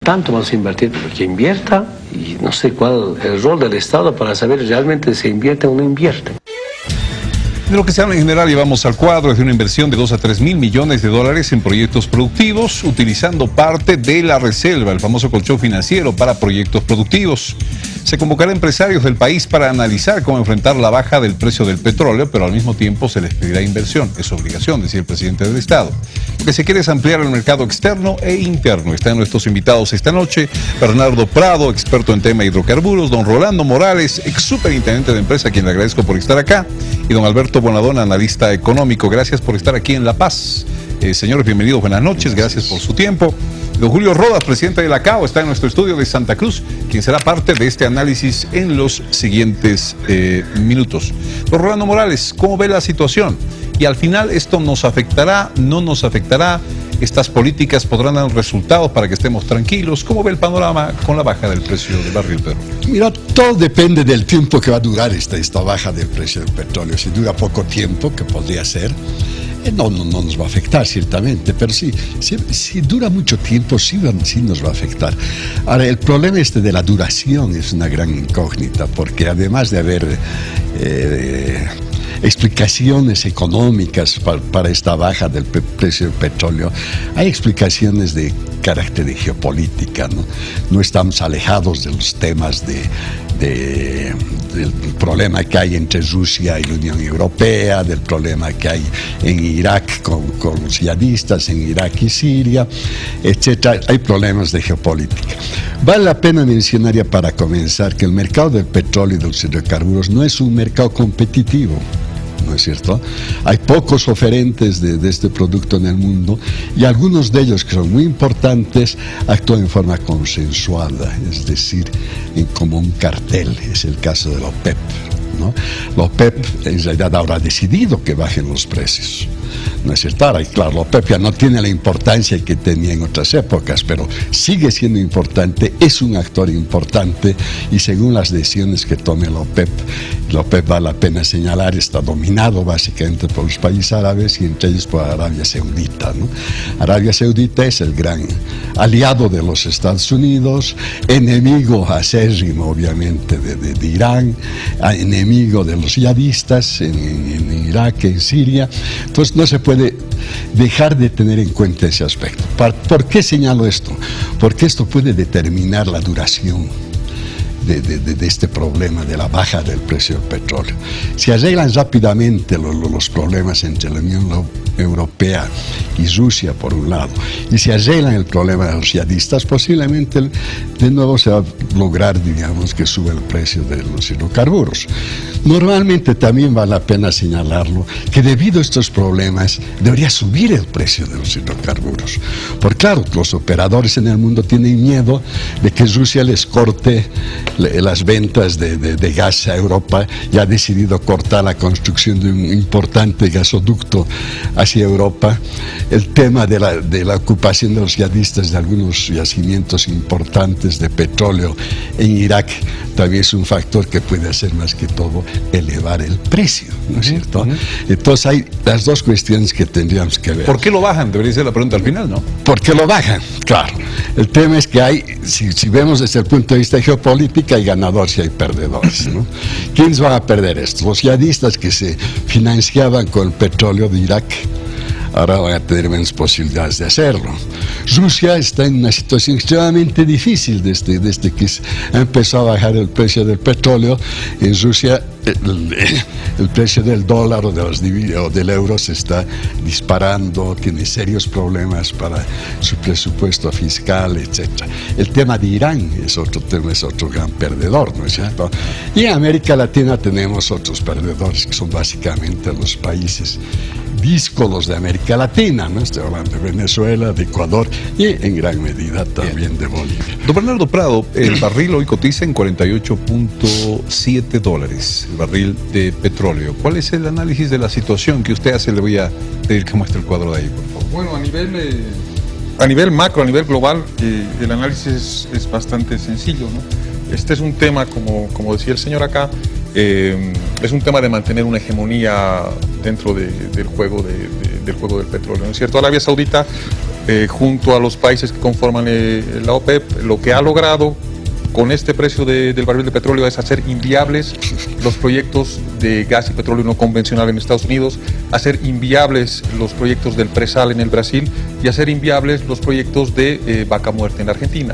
Tanto vamos a invertir, pero que invierta, y no sé cuál es el rol del Estado para saber realmente si invierte o no invierte. De lo que se habla en general, llevamos al cuadro es de una inversión de 2 a 3 mil millones de dólares en proyectos productivos, utilizando parte de la reserva, el famoso colchón financiero para proyectos productivos. Se convocará a empresarios del país para analizar cómo enfrentar la baja del precio del petróleo, pero al mismo tiempo se les pedirá inversión. Es obligación, decía el presidente del Estado. Lo que se quiere es ampliar el mercado externo e interno. Están nuestros invitados esta noche: Bernardo Prado, experto en tema de hidrocarburos; don Rolando Morales, ex superintendente de empresa, a quien le agradezco por estar acá; y don Alberto Bonadona, analista económico. Gracias por estar aquí en La Paz. Señores, bienvenidos, buenas noches, gracias por su tiempo. Don Julio Rodas, presidente de la CAO, está en nuestro estudio de Santa Cruz, quien será parte de este análisis en los siguientes minutos. Don Rolando Morales, ¿cómo ve la situación? Y al final, ¿esto nos afectará? ¿No nos afectará? ¿Estas políticas podrán dar resultados para que estemos tranquilos? ¿Cómo ve el panorama con la baja del precio del barril de petróleo? Mira, todo depende del tiempo que va a durar esta baja del precio del petróleo. Si dura poco tiempo, que podría ser, no nos va a afectar ciertamente, pero si dura mucho tiempo, sí nos va a afectar. Ahora, el problema de la duración es una gran incógnita, porque además de haber explicaciones económicas para esta baja del precio del petróleo, hay explicaciones de carácter de geopolítica, ¿no? No estamos alejados de los temas del problema que hay entre Rusia y la Unión Europea, del problema que hay en Irak con los yihadistas, en Irak y Siria, etc. Hay problemas de geopolítica. Vale la pena mencionar ya para comenzar que el mercado del petróleo y de los hidrocarburos no es un mercado competitivo, ¿no es cierto? Hay pocos oferentes de este producto en el mundo, y algunos de ellos, que son muy importantes, actúan en forma consensuada, es decir, como un cartel. Es el caso de la OPEP, ¿no? La OPEP en realidad ahora ha decidido que bajen los precios, ¿no es cierto? Ahora, claro, la OPEP ya no tiene la importancia que tenía en otras épocas, pero sigue siendo importante, es un actor importante, y según las decisiones que tome la OPEP vale la pena señalar, está dominado básicamente por los países árabes, y entre ellos por Arabia Saudita, ¿no? Arabia Saudita es el gran aliado de los Estados Unidos, enemigo acérrimo obviamente de Irán, enemigo de los yihadistas en Irak, en Siria. Entonces no se puede dejar de tener en cuenta ese aspecto. ¿Por qué señalo esto? Porque esto puede determinar la duración de este problema de la baja del precio del petróleo. Si arreglan rápidamente los problemas entre la Unión Europea y Rusia por un lado, y si arreglan el problema de los yihadistas, posiblemente de nuevo se va a lograr, digamos, que sube el precio de los hidrocarburos. Normalmente también vale la pena señalarlo, que debido a estos problemas debería subir el precio de los hidrocarburos. Porque claro, los operadores en el mundo tienen miedo de que Rusia les corte las ventas de gas a Europa, y ha decidido cortar la construcción de un importante gasoducto hacia Europa. El tema de la ocupación de los yihadistas de algunos yacimientos importantes de petróleo en Irak también es un factor que puede hacer más que todo elevar el precio, ¿no es cierto? Entonces hay las dos cuestiones que tendríamos que ver. ¿Por qué lo bajan? Debería ser la pregunta al final, ¿no? ¿Por qué lo bajan? Claro. El tema es que hay, si vemos desde el punto de vista geopolítico, hay ganadores y hay perdedores, ¿no? ¿Quiénes van a perder esto? Los yihadistas, que se financiaban con el petróleo de Irak, ahora van a tener menos posibilidades de hacerlo. Rusia está en una situación extremadamente difícil desde que empezó a bajar el precio del petróleo. En Rusia el precio del dólar o del euro se está disparando, tiene serios problemas para su presupuesto fiscal, etc. El tema de Irán es otro tema, es otro gran perdedor, ¿no es cierto? Y en América Latina tenemos otros perdedores, que son básicamente los países díscolos de América Latina, ¿no? Estoy hablando de Venezuela, de Ecuador y en gran medida también de Bolivia. Don Bernardo Prado, el barril hoy cotiza en $48.7, el barril de petróleo. ¿Cuál es el análisis de la situación que usted hace? Le voy a pedir que muestre el cuadro de ahí, por favor. Bueno, a nivel macro, a nivel global, el análisis es bastante sencillo, ¿no? Este es un tema, como decía el señor acá, es un tema de mantener una hegemonía dentro del juego del petróleo, ¿no es cierto? Arabia Saudita junto a los países que conforman la OPEP, lo que ha logrado con este precio del barril de petróleo es hacer inviables los proyectos de gas y petróleo no convencional en Estados Unidos, hacer inviables los proyectos del presal en el Brasil y hacer inviables los proyectos de Vaca Muerta en Argentina.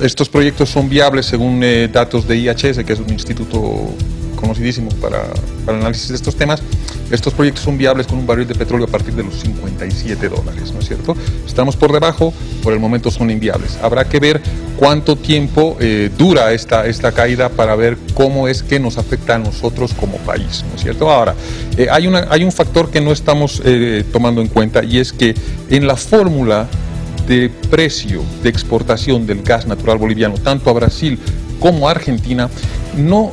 Estos proyectos son viables según datos de IHS, que es un instituto conocidísimo para el análisis de estos temas. Estos proyectos son viables con un barril de petróleo a partir de los $57, ¿no es cierto? Estamos por debajo, por el momento son inviables. Habrá que ver cuánto tiempo dura esta caída para ver cómo es que nos afecta a nosotros como país, ¿no es cierto? Ahora, hay un factor que no estamos tomando en cuenta, y es que en la fórmula de precio de exportación del gas natural boliviano, tanto a Brasil como a Argentina, no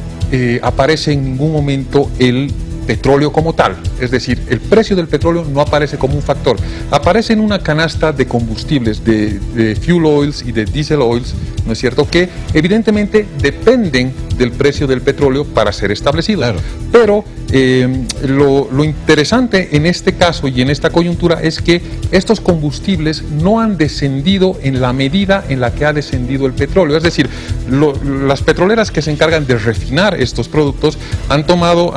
aparece en ningún momento el petróleo como tal, es decir, el precio del petróleo no aparece como un factor, aparece en una canasta de combustibles, de fuel oils y de diesel oils, ¿no es cierto?, que evidentemente dependen del precio del petróleo para ser establecidos. Claro. Pero lo interesante en este caso y en esta coyuntura es que estos combustibles no han descendido en la medida en la que ha descendido el petróleo, es decir, las petroleras que se encargan de refinar estos productos han tomado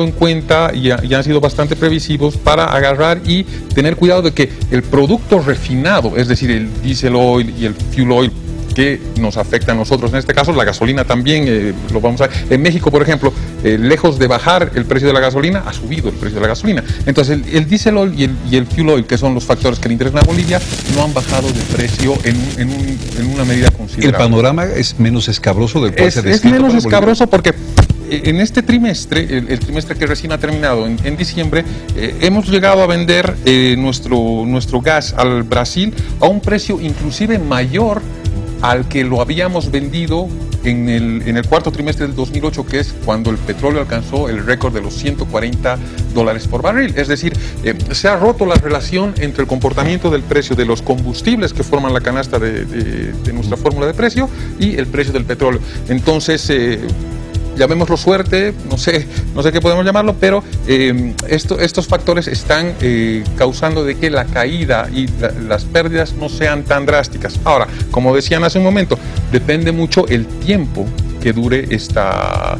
en cuenta y han sido bastante previsivos para agarrar y tener cuidado de que el producto refinado, es decir, el diesel oil y el fuel oil, que nos afecta a nosotros, en este caso la gasolina también, lo vamos a ver. En México, por ejemplo, lejos de bajar el precio de la gasolina, ha subido el precio de la gasolina. Entonces el diesel oil y el fuel oil, que son los factores que le interesan a Bolivia, no han bajado de precio en una medida considerable. ¿El panorama es menos escabroso del cual se describe? Es menos escabroso porque en este trimestre, el trimestre que recién ha terminado, en diciembre, hemos llegado a vender nuestro gas al Brasil a un precio inclusive mayor al que lo habíamos vendido en el cuarto trimestre del 2008, que es cuando el petróleo alcanzó el récord de los $140 por barril. Es decir, se ha roto la relación entre el comportamiento del precio de los combustibles que forman la canasta de nuestra fórmula de precio y el precio del petróleo. Entonces, llamémoslo suerte, no sé qué podemos llamarlo, pero estos factores están causando de que la caída y las pérdidas no sean tan drásticas. Ahora, como decían hace un momento, depende mucho el tiempo que dure esta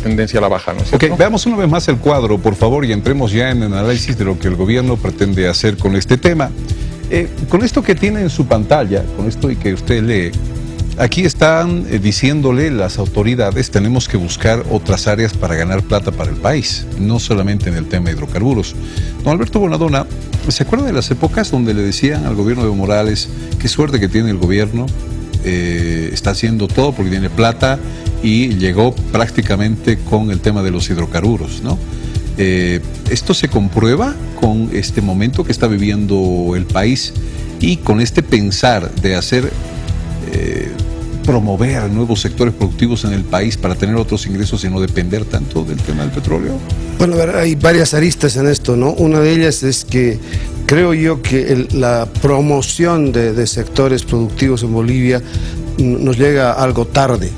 tendencia a la baja, ¿no es cierto? Ok, veamos una vez más el cuadro, por favor, y entremos ya en el análisis de lo que el gobierno pretende hacer con este tema. Con esto que tiene en su pantalla, con esto y que usted lee, aquí están diciéndole las autoridades, tenemos que buscar otras áreas para ganar plata para el país, no solamente en el tema de hidrocarburos. Don Alberto Bonadonna, ¿se acuerda de las épocas donde le decían al gobierno de Evo Morales, qué suerte que tiene el gobierno, está haciendo todo porque tiene plata, y llegó prácticamente con el tema de los hidrocarburos, ¿no? Esto se comprueba con este momento que está viviendo el país y con este pensar de hacer promover nuevos sectores productivos en el país para tener otros ingresos y no depender tanto del tema del petróleo? Bueno, a ver, hay varias aristas en esto, ¿no? Una de ellas es que creo yo que la promoción de sectores productivos en Bolivia nos llega algo tarde,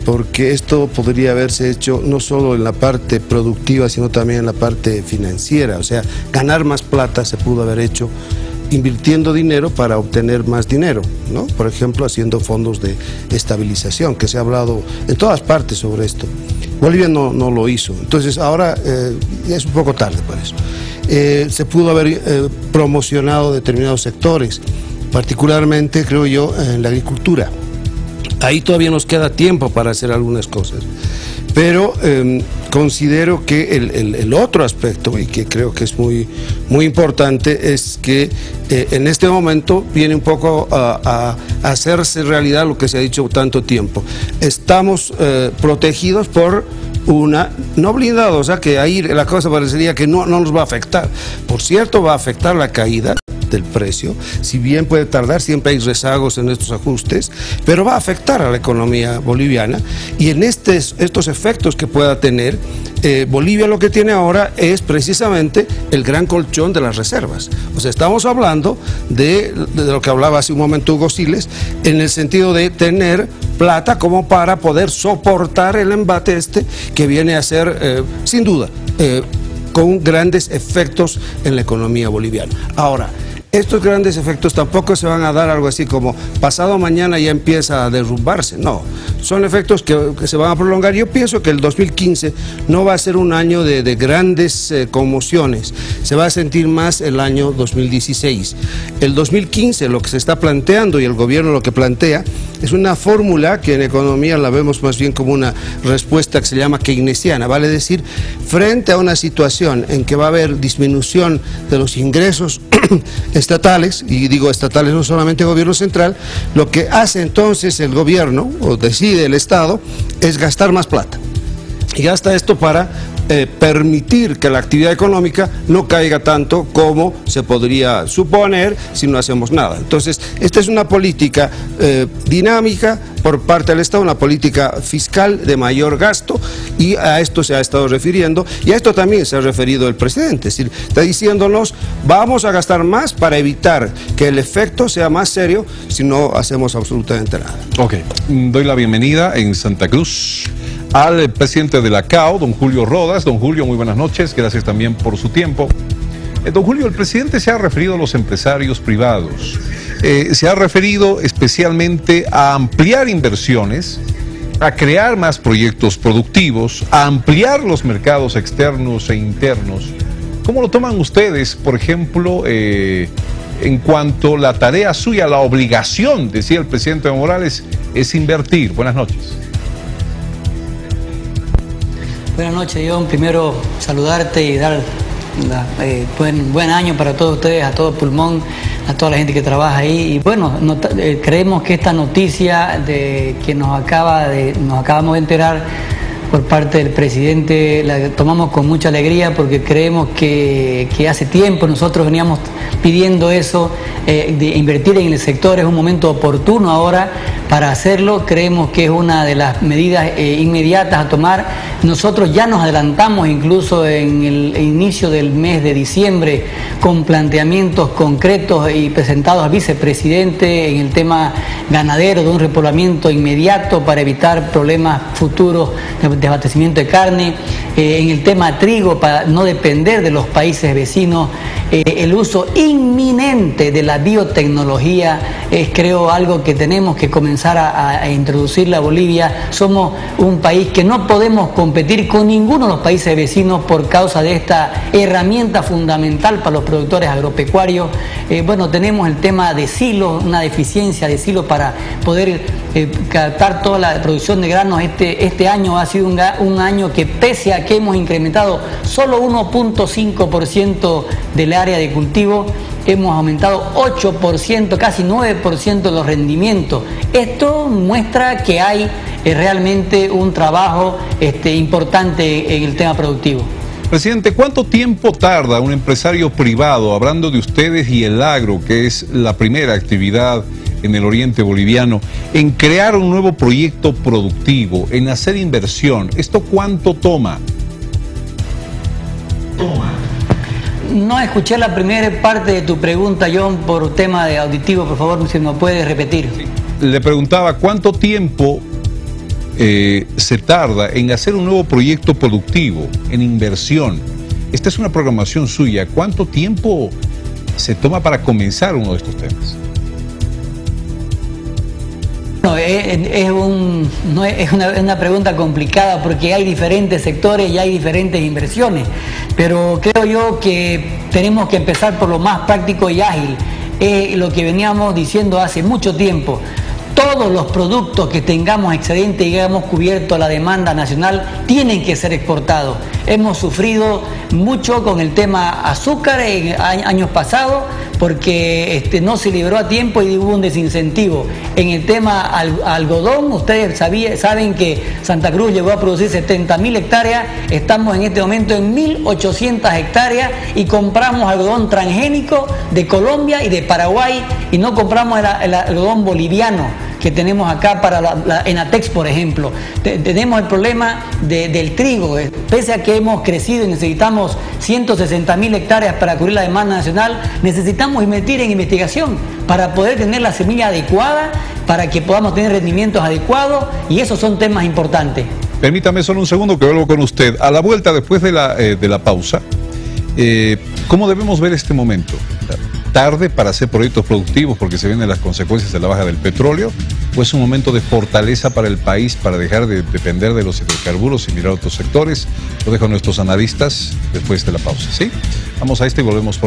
porque esto podría haberse hecho no solo en la parte productiva, sino también en la parte financiera. O sea, ganar más plata se pudo haber hecho invirtiendo dinero para obtener más dinero, ¿no? Por ejemplo, haciendo fondos de estabilización, que se ha hablado en todas partes sobre esto. Bolivia no lo hizo, entonces ahora es un poco tarde por eso. Se pudo haber promocionado determinados sectores, particularmente, creo yo, en la agricultura. Ahí todavía nos queda tiempo para hacer algunas cosas. Pero considero que el otro aspecto, y que creo que es muy importante, es que en este momento viene un poco a hacerse realidad lo que se ha dicho tanto tiempo. Estamos protegidos por una, no blindados, o sea que ahí la cosa parecería que no nos va a afectar. Por cierto, va a afectar la caída del precio, si bien puede tardar, siempre hay rezagos en estos ajustes, pero va a afectar a la economía boliviana, y en estos efectos que pueda tener, Bolivia lo que tiene ahora es precisamente el gran colchón de las reservas. O sea, estamos hablando de lo que hablaba hace un momento Hugo Siles, en el sentido de tener plata como para poder soportar el embate que viene a ser, sin duda, con grandes efectos en la economía boliviana. Ahora, estos grandes efectos tampoco se van a dar algo así como pasado mañana ya empieza a derrumbarse, no, son efectos que se van a prolongar. Yo pienso que el 2015 no va a ser un año de grandes conmociones, se va a sentir más el año 2016. El 2015 lo que se está planteando y el gobierno lo que plantea es una fórmula que en economía la vemos más bien como una respuesta que se llama keynesiana, vale decir, frente a una situación en que va a haber disminución de los ingresos estatales, y digo estatales no solamente el gobierno central, lo que hace entonces el gobierno, o decide el Estado, es gastar más plata. Y gasta esto para permitir que la actividad económica no caiga tanto como se podría suponer si no hacemos nada. Entonces, esta es una política dinámica por parte del Estado, una política fiscal de mayor gasto, y a esto se ha estado refiriendo, y a esto también se ha referido el presidente, es decir, está diciéndonos, vamos a gastar más para evitar que el efecto sea más serio si no hacemos absolutamente nada. Ok, doy la bienvenida en Santa Cruz al presidente de la CAO, don Julio Rodas. Don Julio, muy buenas noches, gracias también por su tiempo. Don Julio, el presidente se ha referido a los empresarios privados, se ha referido especialmente a ampliar inversiones, a crear más proyectos productivos, a ampliar los mercados externos e internos. ¿Cómo lo toman ustedes, por ejemplo, en cuanto a la tarea suya, la obligación, decía el presidente Evo Morales, es invertir? Buenas noches. Buenas noches, John. Primero saludarte y dar buen año para todos ustedes, a todo pulmón, a toda la gente que trabaja ahí. Y bueno, creemos que esta noticia que nos acabamos de enterar por parte del presidente la tomamos con mucha alegría, porque creemos que hace tiempo nosotros veníamos pidiendo eso, de invertir en el sector. Es un momento oportuno ahora para hacerlo. Creemos que es una de las medidas inmediatas a tomar. Nosotros ya nos adelantamos incluso en el inicio del mes de diciembre con planteamientos concretos y presentados al vicepresidente en el tema ganadero, de un repoblamiento inmediato para evitar problemas futuros de abastecimiento de carne, en el tema trigo para no depender de los países vecinos. El uso inminente de la biotecnología es, creo, algo que tenemos que comenzar a introducir a Bolivia. Somos un país que no podemos competir con ninguno de los países vecinos por causa de esta herramienta fundamental para los productores agropecuarios. Bueno, tenemos el tema de silos, una deficiencia de silos para poder captar toda la producción de granos. Este año ha sido un año que, pese a que hemos incrementado solo 1.5% del área de cultivo, hemos aumentado 8%, casi 9% de los rendimientos. Esto muestra que hay realmente un trabajo importante en el tema productivo. Presidente, ¿cuánto tiempo tarda un empresario privado, hablando de ustedes y el agro, que es la primera actividad en el oriente boliviano, en crear un nuevo proyecto productivo, en hacer inversión? ¿Esto cuánto toma? No escuché la primera parte de tu pregunta, John, por tema de auditivo. Por favor, si me puedes repetir. Le preguntaba cuánto tiempo se tarda en hacer un nuevo proyecto productivo, en inversión. Esta es una programación suya. ¿Cuánto tiempo se toma para comenzar uno de estos temas? No, es una pregunta complicada, porque hay diferentes sectores y hay diferentes inversiones, pero creo yo que tenemos que empezar por lo más práctico y ágil. Lo que veníamos diciendo hace mucho tiempo: todos los productos que tengamos excedente y hayamos cubierto la demanda nacional tienen que ser exportados. Hemos sufrido mucho con el tema azúcar en años pasados, porque no se liberó a tiempo y hubo un desincentivo. En el tema algodón, ustedes saben que Santa Cruz llegó a producir 70.000 hectáreas, estamos en este momento en 1.800 hectáreas y compramos algodón transgénico de Colombia y de Paraguay, y no compramos el algodón boliviano que tenemos acá para la Enatex, por ejemplo. Tenemos el problema del trigo. Pese a que hemos crecido y necesitamos 160.000 hectáreas para cubrir la demanda nacional, necesitamos invertir en investigación para poder tener la semilla adecuada, para que podamos tener rendimientos adecuados, y esos son temas importantes. Permítame solo un segundo que vuelvo con usted. A la vuelta, después de la pausa, ¿Cómo debemos ver este momento? ¿Tarde para hacer proyectos productivos porque se vienen las consecuencias de la baja del petróleo? ¿O es un momento de fortaleza para el país para dejar de depender de los hidrocarburos y mirar otros sectores? Lo dejo a nuestros analistas después de la pausa, ¿sí? Vamos a y volvemos por